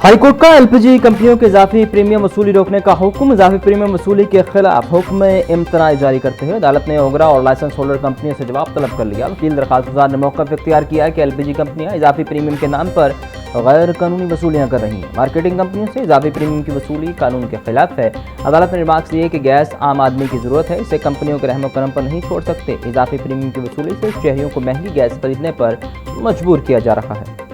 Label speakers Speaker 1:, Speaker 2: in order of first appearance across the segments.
Speaker 1: High court का LPG कंपनियों के इजाफी प्रीमियम वसूली रोकने का हुक्म। इजाफी प्रीमियम वसूली के खिलाफ हुक्म इम्तनाई जारी करते हुए अदालत ने ओगरा और लाइसेंस होल्डर कंपनियों से जवाब तलब कर लिया। वकील दरखास्त गुजार ने मौक़िफ़ इख्तियार किया है कि एलपीजी कंपनियां इजाफी प्रीमियम के नाम पर गैर कानूनी वसूलियां कर रही हैं। मार्केटिंग कंपनियों से इजाफी प्रीमियम की वसूली कानून के खिलाफ है। अदालत ने रिमार्क्स दिए कि गैस आम आदमी की जरूरत है, इसे कंपनियों के रहमो करम पर नहीं छोड़ सकते। इजाफी प्रीमियम की वसूली से शहरियों को महंगी गैस खरीदने पर मजबूर किया जा रहा है।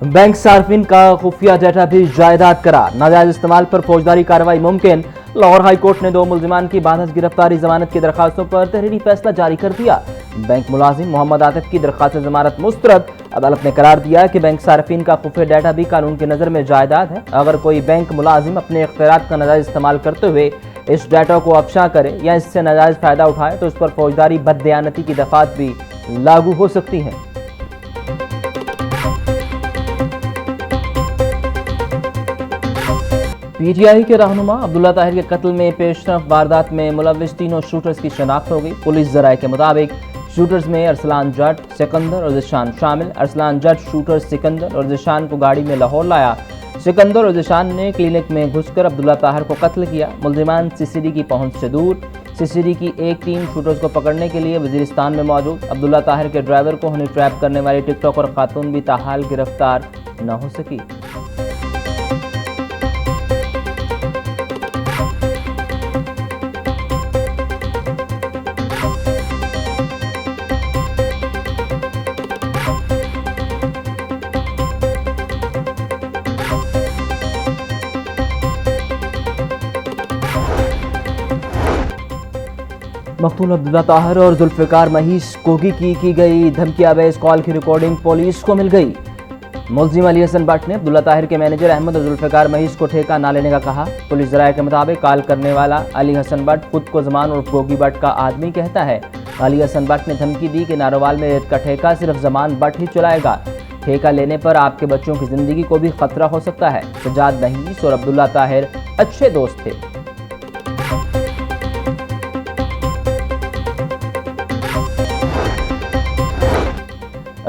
Speaker 1: बैंक सार्फिन का खुफिया डाटा भी जायदाद करार, नाजायज इस्तेमाल पर फौजदारी कार्रवाई मुमकिन। लाहौर हाई कोर्ट ने 2 मुल्जिमान की बादस गिरफ्तारी जमानत की दरखास्तों पर तहरीरी फैसला जारी कर दिया। बैंक मुलाजिम मोहम्मद आतिफ की दरखास्त जमानत मुस्तरद। अदालत ने करार दिया कि बैंक सार्फिन का खुफिया डाटा भी कानून की नज़र में जायदाद है। अगर कोई बैंक मुलाजिम अपने इख्तियारात का नाजायज इस्तेमाल करते हुए इस डाटा को अफशा करे या इससे नाजायज फायदा उठाए तो उस पर फौजदारी बददयानती की दफात भी लागू हो सकती हैं। पीटीआई के रहनुमा अब्दुल्ला ताहिर के कत्ल में पेशरफ वारदात में मुलव्विस तीनों शूटर्स की शनाख्त हो गई। पुलिस जराये के मुताबिक शूटर्स में अरसलान जट, सिकंदर और जिशान शामिल। अरसलान जट शूटर सिकंदर और जिशान को गाड़ी में लाहौर लाया। सिकंदर और जिशान ने क्लिनिक में घुसकर अब्दुल्ला ताहिर को कत्ल किया। मुल्जिमान सीसीडी की पहुंच से दूर। सीसीडी की एक टीम शूटर्स को पकड़ने के लिए वजीरिस्तान में मौजूद। अब्दुल्ला ताहिर के ड्राइवर को हनी ट्रैप करने वाली टिकटॉकर खातून भी ताहाल गिरफ्तार न हो सकी। मकतूल अब्दुल्ला ताहिर और जुल्फ़िकार महीस कोगी की गई धमकियावेज कॉल की रिकॉर्डिंग पुलिस को मिल गई। मुल्जिम अली हसन भट्ट ने अब्दुल्ला ताहिर के मैनेजर अहमद और जुल्फ़िकार महीस को ठेका न लेने का कहा। पुलिस जराये के मुताबिक कॉल करने वाला अली हसन भट्ट खुद को जमान और कोगी भट्ट का आदमी कहता है। अली हसन भट्ट ने धमकी दी कि नारोवाल में रेत का ठेका सिर्फ जमान भट्ट ही चलाएगा। ठेका लेने पर आपके बच्चों की जिंदगी को भी खतरा हो सकता है। सजाद महीस और अब्दुल्ला ताहिर अच्छे दोस्त थे।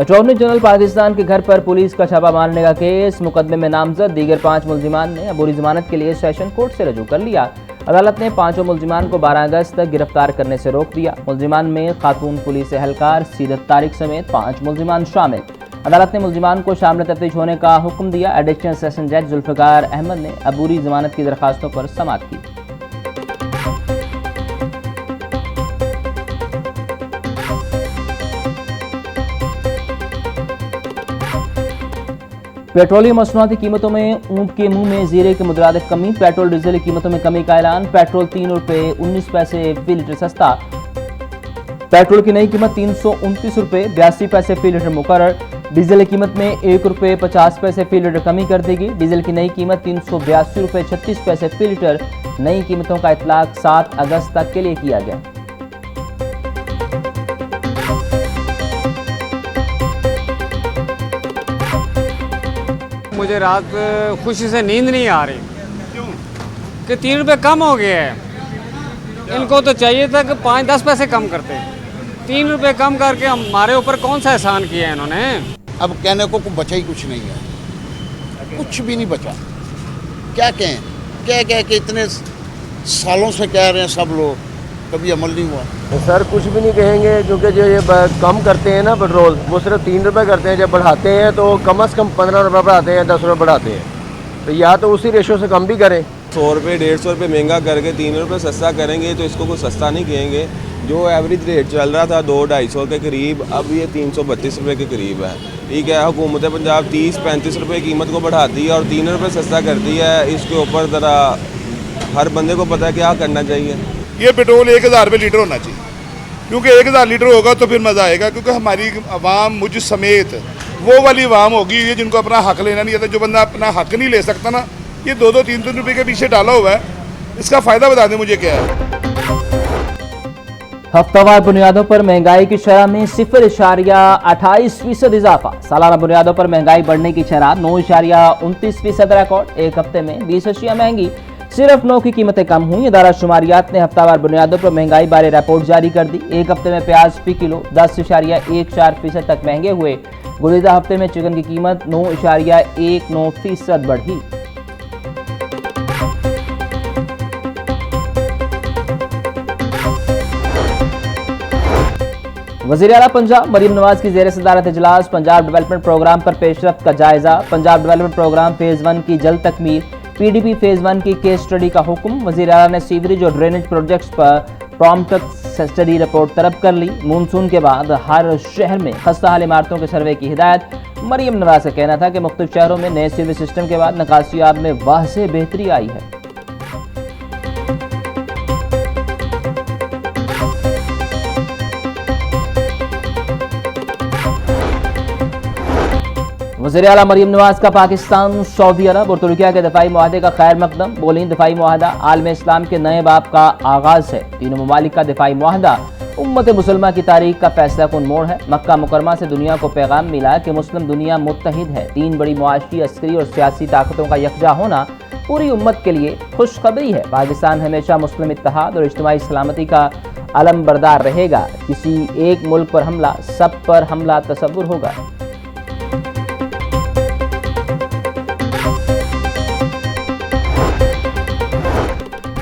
Speaker 1: अटॉर्नी जनरल पाकिस्तान के घर पर पुलिस का छापा मारने का केस। मुकदमे में नामजद दीगर 5 मुल्जिमान ने अबूरी जमानत के लिए सेशन कोर्ट से रजू कर लिया। अदालत ने 5 मुल्जिमान को 12 अगस्त तक गिरफ्तार करने से रोक दिया। मुल्जिमान में खातून पुलिस एहलकार सीरत तारिक समेत 5 मुल्जिमान शामिल। अदालत ने मुल्जिमान को शाम में तफ्तीश होने का हुक्म दिया। एडिशनल सेशन जज जुल्फ़िकार अहमद ने अबूरी जमानत की दरखास्तों पर समाअत की। पेट्रोलियम मसनूआती कीमतों में ऊंट के मुंह में जीरे के मुतरादिफ कमी। पेट्रोल डीजल की कीमतों में कमी का ऐलान। पेट्रोल 3 रुपये 19 पैसे फी लीटर सस्ता। पेट्रोल की नई कीमत 329 रुपये 82 पैसे फी लीटर मुकर्रर। डीजल की कीमत में 1 रुपये 50 पैसे फी लीटर कमी कर दी गई। डीजल की नई कीमत 382 रुपये 36 पैसे फी लीटर। नई कीमतों का इतलाक 7 अगस्त तक के लिए किया गया।
Speaker 2: मुझे रात खुशी से नींद नहीं आ रही। क्यों? कि 3 रुपये कम हो गया है। इनको तो चाहिए था कि 5-10 पैसे कम करते। 3 रुपये कम करके हमारे ऊपर कौन सा एहसान किया है इन्होंने।
Speaker 3: अब कहने को बचा ही कुछ नहीं है, कुछ भी नहीं बचा। क्या कहें, क्या कह के इतने सालों से कह रहे हैं सब लोग, कभी अमल नहीं हुआ।
Speaker 4: सर कुछ भी नहीं कहेंगे, क्योंकि जो ये कम करते हैं ना पेट्रोल, वो सिर्फ 3 रुपये करते हैं। जब बढ़ाते हैं तो कम से कम 15 रुपये बढ़ाते हैं, 10 रुपये बढ़ाते हैं। तो या तो उसी रेशो से कम भी करें।
Speaker 5: 100 रुपये 150 रुपये महंगा करके 3 रुपये सस्ता करेंगे तो इसको कोई सस्ता नहीं कहेंगे। जो एवरेज रेट चल रहा था 200-250 के करीब, अब ये 332 रुपये के करीब है। ठीक है, हुकूमत पंजाब 30-35 रुपये कीमत को बढ़ाती है और 3 रुपये सस्ता करती है। इसके ऊपर ज़रा हर बंदे को पता है क्या करना चाहिए।
Speaker 6: ये पेट्रोल 1000 रुपये लीटर होना चाहिए, क्योंकि 1000 लीटर होगा तो फिर मज़ा आएगा। क्योंकि हमारी आवाम मुझ समेत वो वाली आवाम होगी ये जिनको अपना हक लेना नहीं आता। जो बंदा अपना हक नहीं ले सकता ना, ये 2-2, 3-3 रुपये के पीछे डाला हुआ है। इसका फ़ायदा बता दें मुझे क्या है।
Speaker 1: हफ्तावार बुनियादों पर महंगाई की शरह में 0.28% इजाफा। सालाना बुनियादों पर महंगाई बढ़ने की शरह 9.29% रिकॉर्ड। एक हफ्ते में 20 अशिया महंगी, सिर्फ 9 की कीमतें कम हुई। इदारा शुमारियात ने हफ्तावार बुनियादों पर महंगाई बारे रिपोर्ट जारी कर दी। एक हफ्ते में प्याज फी किलो 10.14% तक महंगे हुए। गुज़िश्ता हफ्ते में चिकन की कीमत 9.19% बढ़ी। वज़ीर आला पंजाब मरीम नवाज की ज़ेर सदारत इजलास। पंजाब डेवलपमेंट प्रोग्राम पर पेशरफ्त का जायजा। पंजाब डेवलपमेंट प्रोग्राम फेज़ 1 की जल्द तकमील। PDP फेज़ 1 की केस स्टडी का हुक्म। वज़ीर आला ने सीवरेज और ड्रेनेज प्रोजेक्ट्स पर प्रॉम्प्ट स्टडी रिपोर्ट तलब कर ली। मानसून के बाद हर शहर में खस्ता हाल इमारतों के सर्वे की हिदायत। मरीम नवाज का कहना था कि मुख्तलिफ शहरों में नए सीवरेज सिस्टम के बाद निकासियाब में वाज़ेह बेहतरी आई है। वज़ीर आला मरीम नवाज का पाकिस्तान, सऊदी अरब और तुर्किया के दफाई मुआहदे का खैर मकदम। बोली, दफाई मुआहदा आलम इस्लाम के नए बाब का आगाज़ है। तीनों ममालिक का दफाई मुआहदा उम्मत मुसलमा की तारीख का फैसला कुन मोड़ है। मक्का मुकरमा से दुनिया को पैगाम मिला कि मुस्लिम दुनिया मुत्तहिद है। 3 बड़ी मुआशी, अस्करी और सियासी ताकतों का यकजा होना पूरी उम्मत के लिए खुशखबरी है। पाकिस्तान हमेशा मुस्लिम इत्तेहाद और इज्तिमाई सलामती का अलम बरदार रहेगा। किसी एक मुल्क पर हमला सब पर हमला तसव्वुर होगा।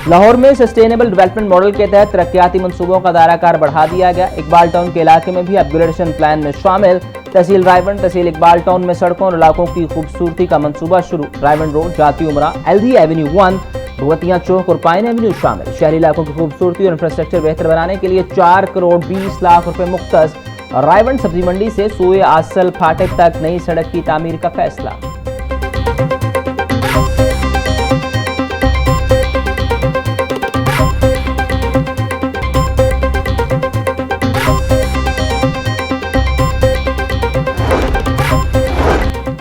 Speaker 1: लाहौर में सस्टेनेबल डेवलपमेंट मॉडल के तहत तरक्याती मंसूबों का दायराकार बढ़ा दिया गया। इकबाल टाउन के इलाके में भी अपग्रेडेशन प्लान में शामिल। तहसील रायवन, तहसील इकबाल टाउन में सड़कों और इलाकों की खूबसूरती का मंसूबा शुरू। रायवन रोड, जाती उमरा, LD एवेन्यू 1, भगवतिया चौक और पाइन एवेन्यू शामिल। शहरी इलाकों की खूबसूरती और इंफ्रास्ट्रक्चर बेहतर बनाने के लिए 4 करोड़ 20 लाख रुपए मुख्तस। रायवन सब्जी मंडी से सोए आसल फाटक तक नई सड़क की तामीर का फैसला।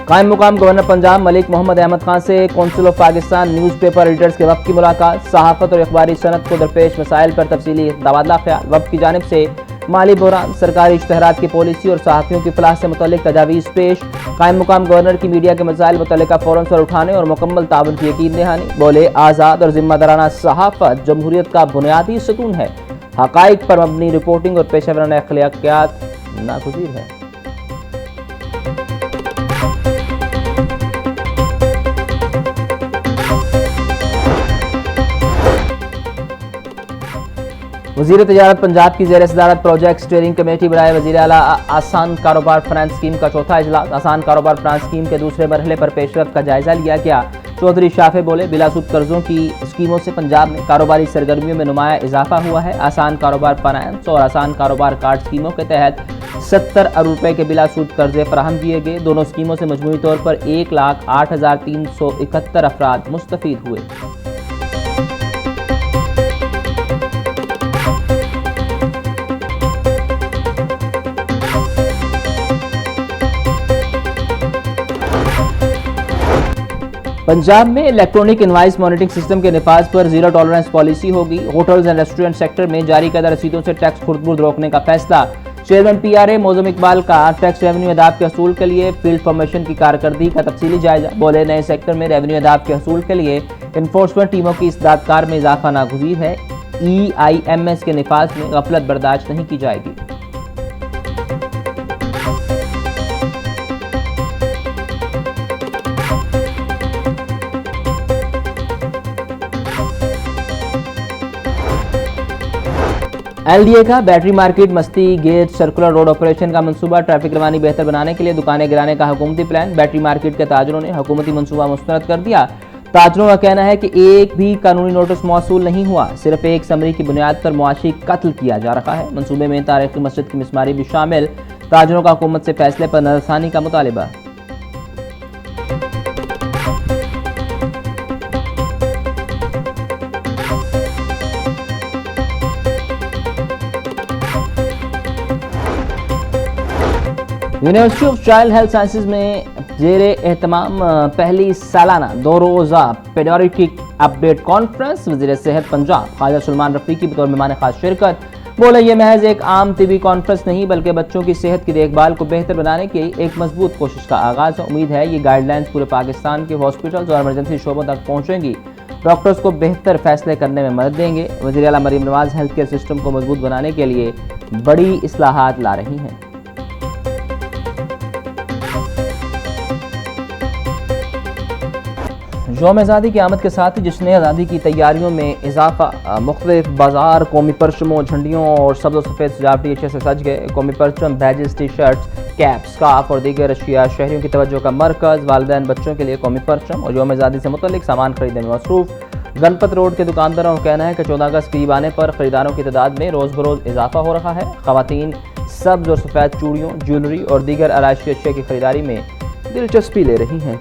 Speaker 1: कायम मुकाम गवर्नर पंजाब मलिक मोहम्मद अहमद खान से council of Pakistan newspaper editors के वक्त की मुलाकात। सहाफत और अखबारी सनत को दरपेश मसाइल पर तफसीली तबादला ख्याल। वक्त की जानिब से माली बहरान, सरकारी इश्तहारात की पॉलिसी और सहाफ़ियों की फलाह से मुतल्लिक तजावीज़ पेश। कायम मुकाम गवर्नर की मीडिया के मसाइल मुतल्लिका फ़ौरन सर उठाने और मुकम्मल ताउन की यकीन दहानी। बोले, आज़ाद और जिम्मेदाराना सहाफ़त जमहूरियत का बुनियादी सतून है। हक़ाइक़ पर मबनी रिपोर्टिंग और पेशेवराना अखलाकियात नागुज़ीर है। वज़ीर तजारत पंजाब की ज़ेर सदारत प्रोजेक्ट स्टीयरिंग कमेटी बनाए। वज़ीर आला आसान कारोबार फाइनेंस स्कीम का चौथा इजलास। आसान कारोबार फाइनेंस स्कीम के दूसरे मरहले पर पेशरफ्त का जायजा लिया गया। चौधरी शाफे बोले, बिलासूद कर्जों की स्कीमों से पंजाब में कारोबारी सरगर्मियों में नुमाया इजाफा हुआ है। आसान कारोबार फाइनेंस और आसान कारोबार कार्ड स्कीमों के तहत 70 अरब रुपए के बिलासूद कर्जे फराहम किए गए। दोनों स्कीमों से मजमूई तौर पर 1,08,371 अफराद मुस्तफीद हुए। पंजाब में इलेक्ट्रॉनिक इनवाइस मॉनिटरिंग सिस्टम के निफाज पर जीरो टॉलरेंस पॉलिसी होगी। होटल्स एंड रेस्टोरेंट सेक्टर में जारी करदा रसीदों से टैक्स खुर्द-बुर्द रोकने का फैसला। चेयरमैन PRA मौजूम इकबाल का टैक्स रेवेन्यू अदाब के हसूल के लिए फील्ड फॉर्मेशन की कारकर्दगी का तफसीली जायजा। बोले, नए सेक्टर में रेवेन्यू अदाब के हसूल के लिए इन्फोर्समेंट टीमों की इस्तादकार में इजाफा नागुज़ीर है। EIMS के निफाज में गफलत बर्दाश्त नहीं की जाएगी। LDA का बैटरी मार्केट मस्ती गेट सर्कुलर रोड ऑपरेशन का मंसूबा। ट्रैफिक रवानी बेहतर बनाने के लिए दुकानें गिराने का हुकूमती प्लान। बैटरी मार्केट के ताजरों ने हुकूमती मंसूबा मुस्तरद कर दिया। ताजरों का कहना है कि एक भी कानूनी नोटिस मौसूल नहीं हुआ, सिर्फ एक समरी की बुनियाद पर मुआशी कत्ल किया जा रहा है। मंसूबे में तारीखी मस्जिद की मिसमारी भी शामिल। ताजरों का हुकूमत से फैसले पर नजरसानी का मुतालिबा। University of child health sciences में जेरे एहतमाम पहली सालाना 2 रोज़ा पेडियाट्रिक अपडेट कॉन्फ्रेंस। वज़ीर सेहत पंजाब ख्वाजा सलमान रफ़ीकी बतौर मेहमान खास शिरकत। बोले ये महज एक आम टीबी कॉन्फ्रेंस नहीं बल्कि बच्चों की सेहत की देखभाल को बेहतर बनाने की एक मजबूत कोशिश का आगाज है। उम्मीद है ये गाइडलाइंस पूरे पाकिस्तान के हॉस्पिटल्स और इमरजेंसी शोबों तक पहुंचेंगी, डॉक्टर्स को बेहतर फैसले करने में मदद देंगे। वज़ीर आला Maryam Nawaz health care system को मजबूत बनाने के लिए बड़ी इस्लाहात ला रही हैं। यौम आज़ादी की आमद के साथ ही जश्न आज़ादी की तैयारियों में इजाफा, मुख्तलिफ बाजार कौमी परचमों, झंडियों और सब्ज़ सफ़ेद सजावटी अच्छे से सज गए। कौमी परचम, badges, T shirts, cap, scarf और दीगर अशिया शहरियों की तवज्जो का मरकज़। वालिदैन बच्चों के लिए कौमी परचम और यौम आज़ादी से मुतल्लिक सामान खरीदने में मसरूफ़। गणपत रोड के दुकानदारों का कहना है कि 14 अगस्त करीब आने पर खरीदारों की तादाद में रोज़ बरोज़ इजाफा हो रहा है। ख़वातीन सब्ज़ और सफ़ेद चूड़ियों, ज्वेलरी और दीगर आराइशी अशिया की खरीदारी में दिलचस्पी ले रही हैं।